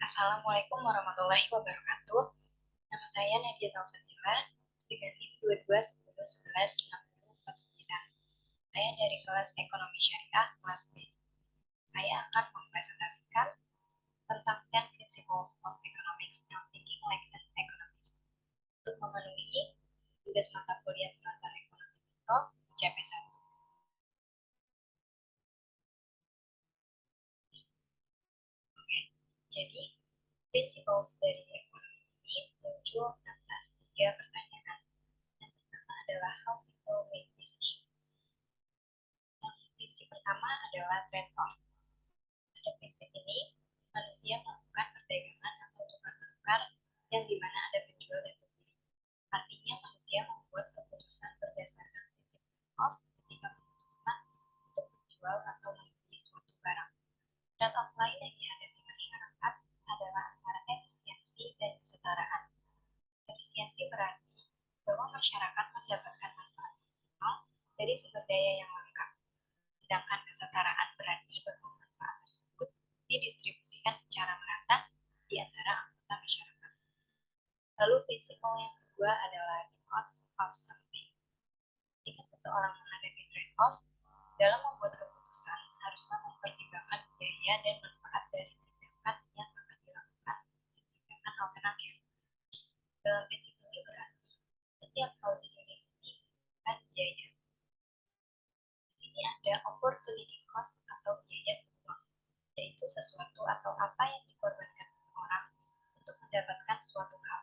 Assalamualaikum warahmatullahi wabarakatuh. Nama saya Nadia Tausatila dengan NIM 2210116049. Saya dari kelas Ekonomi Syariah kelas B. Saya akan mempresentasikan tentang 10 Principles of Economics and Thinking Like an Economist untuk memenuhi tugas mata kuliah pelajaran ekonomi mikro CP1. Oke, jadi principles dari ekonomi ini muncul atas 3 pertanyaan. Yang pertama adalah how people make decisions. Prinsip pertama adalah trade-off. Pada prinsip ini, manusia melakukan perdagangan atau tukar-menukar yang dimana ada penjual dan pembeli. Artinya manusia membuat keputusan berdasarkan prinsip trade-off ketika memutuskan untuk menjual atau membeli suatu barang. Trade-off lain yang dihadapi masyarakat adalah antara efisiensi dan kesetaraan. Efisiensi berarti bahwa masyarakat mendapatkan manfaat maksimal dari sumber daya yang lengkap. Sedangkan kesetaraan berarti bahwa manfaat tersebut didistribusikan secara merata di antara anggota masyarakat. Lalu prinsip yang kedua adalah the cost of something. Jika seseorang menghadapi trade-off, dalam membuat keputusan haruslah mempertimbangkan biaya dan manfaat dari tindakan yang akan dilakukan dan tindakan alternatif. Dalam prinsip ini berarti setiap hal di dunia ini membutuhkan biaya. Di sini ada opportunity cost atau biaya peluang, yaitu sesuatu atau apa yang dikorbankan seseorang untuk mendapatkan suatu hal.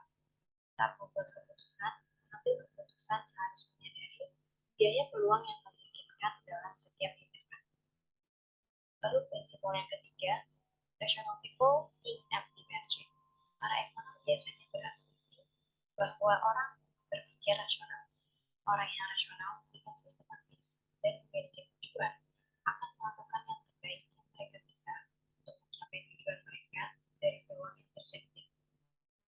Saat membuat keputusan, pengambil keputusan harus menyadari biaya peluang yang memungkinkan dalam setiap tindakan. Lalu prinsip yang ketiga, rational people think empty magic. Para ekonom biasanya berasumsi bahwa orang berpikir rasional. Orang yang rasional dengan sistematis dan memiliki tujuan akan melakukan yang terbaik yang mereka bisa untuk mencapai tujuan mereka dari peluang yang tersedia.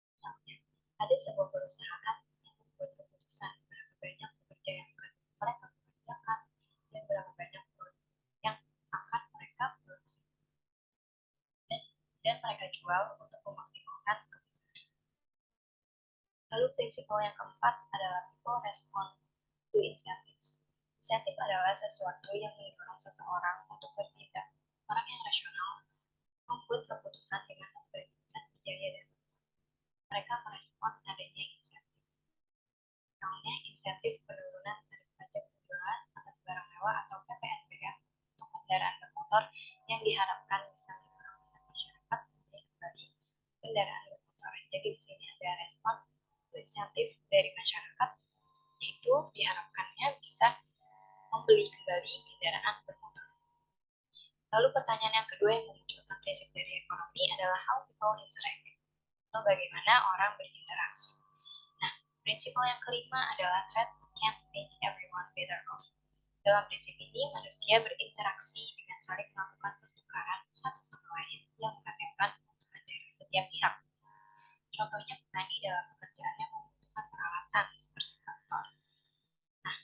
Misalnya, ada sebuah perusahaan yang membuat keputusan berapa banyak pekerja yang akan mereka pekerjakan dan berapa banyak produk yang akan mereka produksi dan mereka jual untuk memaksimalkan keuntungan. Lalu prinsip yang keempat adalah people respond to incentives. Insentif adalah sesuatu yang mendorong seseorang untuk bertindak. Orang yang rasional membuat keputusan dengan memperhitungkan biaya dan mereka merespon adanya insentif. Misalnya insentif penurunan tarif pajak penjualan atas barang mewah atau PPNBM untuk kendaraan bermotor yang diharapkan bisa mendorong masyarakat memilih kembali kendaraan bermotor. Jadi di sini ada respon insentif dari masyarakat, yaitu diharapkannya bisa membeli kembali kendaraan bermotor. Lalu pertanyaan yang kedua yang memunculkan prinsip dari ekonomi adalah how people interact, atau bagaimana orang berinteraksi. Nah, prinsip yang kelima adalah trade can make everyone better off. Dalam prinsip ini, manusia berinteraksi dengan saling melakukan pertukaran satu sama lain yang menghasilkan keuntungan dari setiap pihak. Contohnya petani dalam pekerjaan yang membutuhkan peralatan seperti traktor. Nah,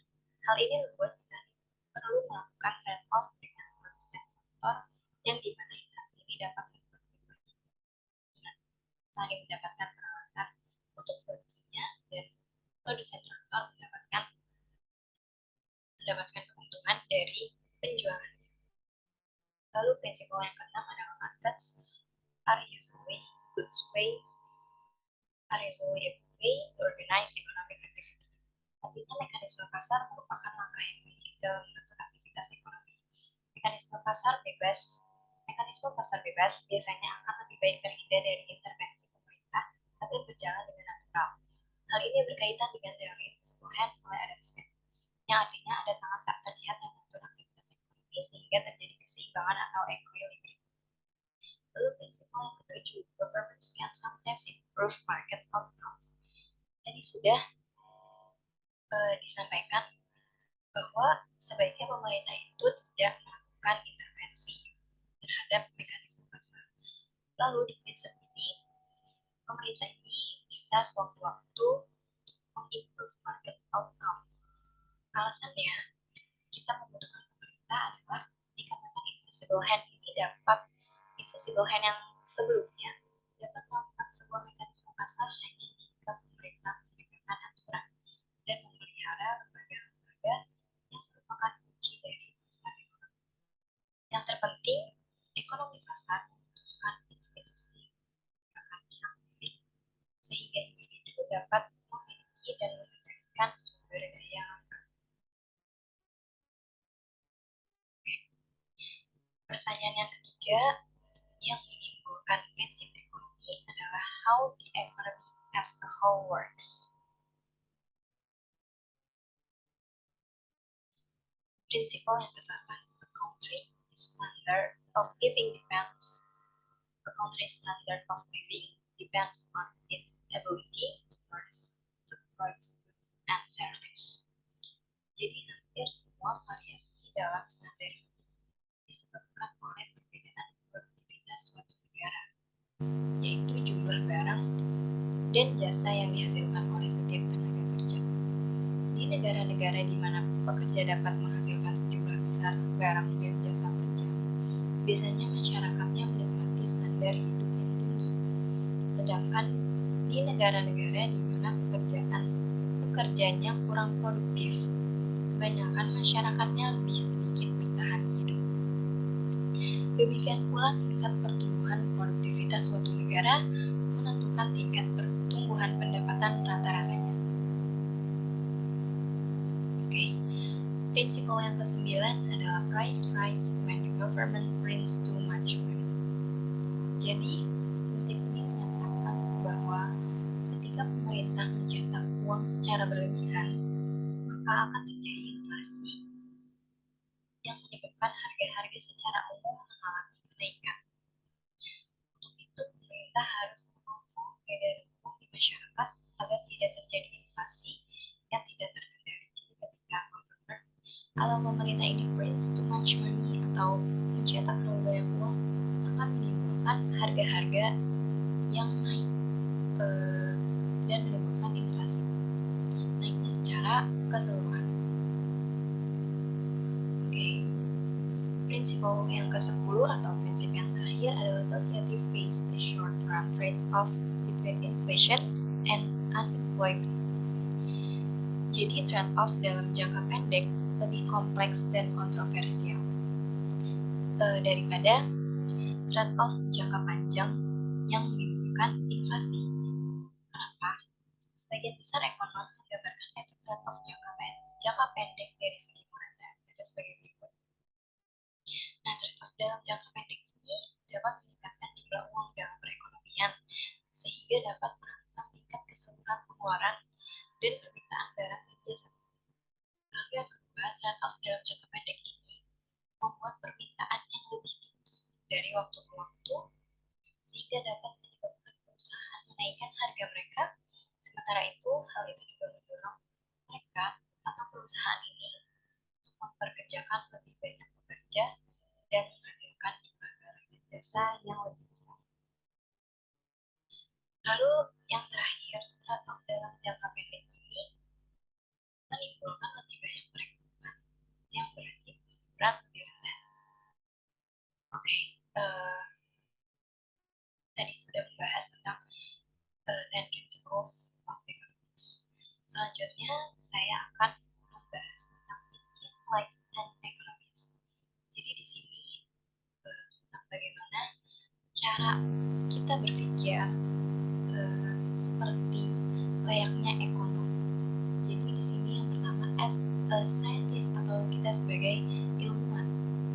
hal ini membuat petani perlu melakukan trade-off dengan produsen motor yang dimana interaksi ini dapat membuat petani mendapatkan peralatan untuk produksinya dan produsen traktor mendapatkan keuntungan dari penjualan. Lalu prinsip yang keenam adalah markets are usually good way to organize economic activity. Artinya mekanisme pasar merupakan langkah yang baik dalam mengatur aktivitas ekonomi. Mekanisme pasar bebas biasanya akan lebih baik terhindar dari intervensi pemerintah agar berjalan dengan natural. Hal ini berkaitan dengan teori invisible hand oleh Adam Smith, yang artinya ada tangan tak terlihat yang mengatur aktivitas ekonomi sehingga terjadi keseimbangan atau equilibrium. Lalu prinsip yang ketujuh, governments can sometimes improve market outcomes. Tadi sudah disampaikan bahwa sebaiknya pemerintah itu tidak melakukan intervensi terhadap mekanisme pasar. Lalu di prinsip ini, pemerintah ini bisa sewaktu-waktu mengimprove market outcomes. Alasannya, kita membutuhkan pemerintah adalah dikarenakan invisible hand ini dapat invisible hand yang sebelumnya ekonomi pasar membutuhkan institusi yang aktif sehingga individu dapat memiliki dan mengendalikan sumber daya alam. Pertanyaan yang ketiga yang menimbulkan prinsip ekonomi adalah how the economy as a whole works. Prinsipal yang pertama, a country standard of living depends. A country's standard of living depends on its ability to produce goods and service. Jadi hampir semua variasi dalam standar hidup disebabkan oleh perbedaan produktivitas suatu negara, yaitu jumlah barang dan jasa yang dihasilkan oleh setiap tenaga kerja. Di negara-negara di mana pekerja dapat menghasilkan sejumlah besar barang dan jasa kerja, biasanya masyarakatnya menikmati standar hidup yang tinggi. Sedangkan di negara-negara di mana pekerjaannya kurang produktif, kebanyakan masyarakatnya lebih sedikit bertahan hidup. Demikian pula tingkat pertumbuhan produktivitas suatu negara menentukan tingkat pertumbuhan pendapatan rata-ratanya. Prinsipal yang ke-9 adalah price rise when the government prints too much money. Jadi, prinsip ini menyatakan bahwa ketika pemerintah mencetak uang secara berlebihan, maka akan terjadi inflasi yang menyebabkan harga-harga secara umum mengalami kenaikan. Untuk itu, pemerintah harus mengontrol peredaran uang di masyarakat agar tidak terjadi inflasi yang tidak terkendali ketika kalau pemerintah ini prints too much money atau mencetak terlalu banyak uang akan menimbulkan harga-harga yang naik dan menimbulkan inflasi naiknya secara keseluruhan. Prinsipal yang ke-10 atau prinsip yang terakhir adalah society face the short-run trade-off between inflation and unemployment. Jadi trade-off dalam jangka pendek lebih kompleks dan kontroversial daripada trade-off jangka panjang yang menimbulkan inflasi. Kenapa? Sebagian besar ekonom menggambarkan efek trade-off jangka pendek dari segi moneter itu sebagai berikut. Nah, trade-off dalam jangka pendek ini dapat meningkatkan jumlah uang dalam perekonomian sehingga dapat merangsang tingkat keseluruhan pengeluaran dan permintaan barang dan jasa. Lalu yang kedua, trade-off dalam jangka pendek ini membuat permintaan yang lebih tinggi dari waktu ke waktu sehingga dapat menyebabkan perusahaan menaikkan harga mereka. Sementara itu, hal itu juga mendorong mereka atau perusahaan ini untuk memperkerjakan lebih banyak pekerja dan menghasilkan jumlah barang dan jasa yang lebih besar. Lalu yang terakhir, trade-off dalam jangka pendek ini menimbulkan lebih banyak perekrutan yang berarti pengangguran lebih rendah. Tadi sudah membahas tentang 10 principles of economics. Selanjutnya saya akan membahas tentang thinking like an economist. Jadi di sini tentang bagaimana cara kita berpikir seperti layaknya ekonom. Jadi di sini yang pertama as a scientist atau kita sebagai ilmuwan,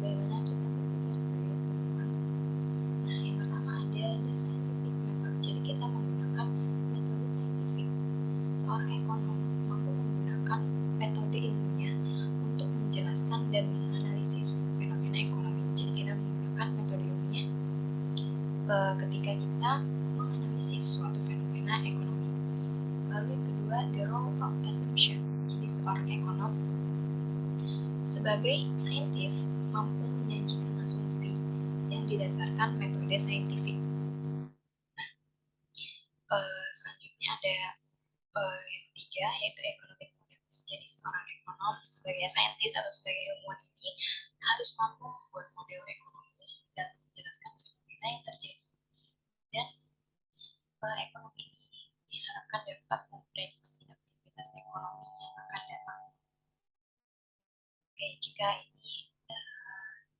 bagaimana kita berpikir sebagai ilmuwan. Nah, yang pertama ada the scientific method. Jadi kita menggunakan metode saintifik. Seorang ekonom mampu menggunakan metode ilmiah untuk menjelaskan dan menganalisis fenomena ekonomi. Jadi kita menggunakan metode ilmiah ketika kita menganalisis suatu fenomena ekonomi. Lalu yang kedua, the role of assumption. Jadi seorang ekonom sebagai saintis mampu menyajikan asumsi yang didasarkan metode saintifik. Selanjutnya ada yang ketiga yaitu economic models. Jadi seorang ekonom sebagai saintis atau sebagai ilmuwan ini harus mampu membuat model ekonomi dan menjelaskan fenomena yang terjadi. Dan ekonomi ini diharapkan dapat memprediksi aktivitas ekonomi yang akan datang. Jika ini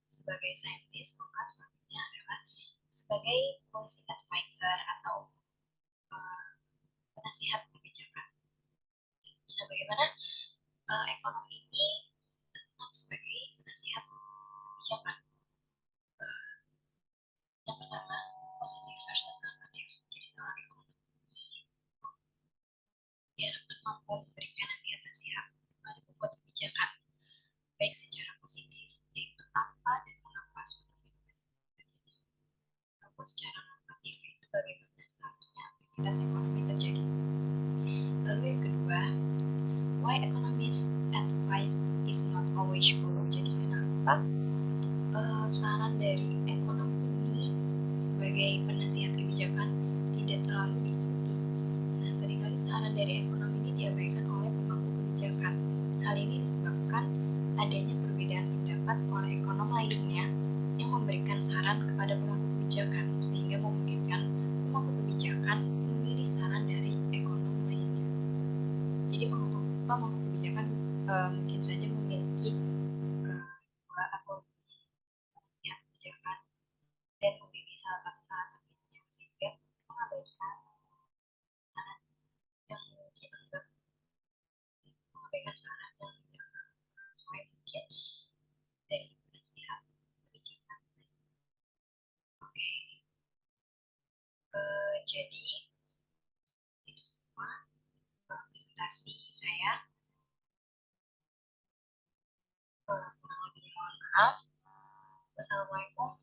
sebagai sebagai saintis, maka selanjutnya adalah sebagai policy advisor atau penasihat kebijakan. Nah, bagaimana ekonomi ini sebagai penasihat kebijakan? Yang pertama, positif versus negatif. Jadi seorang ekonomi dia dapat mampu memberikan nasihat-nasihat kepada pembuat kebijakan, baik secara positif, yaitu apa dan mengapa suatu fenomena terjadi, maupun secara negatif, yaitu bagaimana seharusnya aktivitas ekonomi terjadi. Lalu yang kedua, why economists advice is not always follow. Jadi kenapa saran dari ekonomi sebagai penasihat kebijakan tidak selalu diikuti. Nah, seringkali saran dari ekonomi ini diabaikan oleh pemangku kebijakan. Hal ini disebabkan adanya perbedaan pendapat oleh ekonom lainnya yang memberikan saran kepada pemangku kebijakan, sehingga memungkinkan pemangku kebijakan memilih saran dari ekonom lainnya. Jadi pemangku kebijakan mungkin saja memiliki dua atau penasihat kebijakan dan memilih salah satu saran tertentu, sehingga mengabaikan saran yang dianggap mengabaikan saran yang dianggap sesuai mungkin dari penasihat kebijakan. Oke, jadi itu semua presentasi saya. Kurang lebihnya mohon maaf. Wassalamualaikum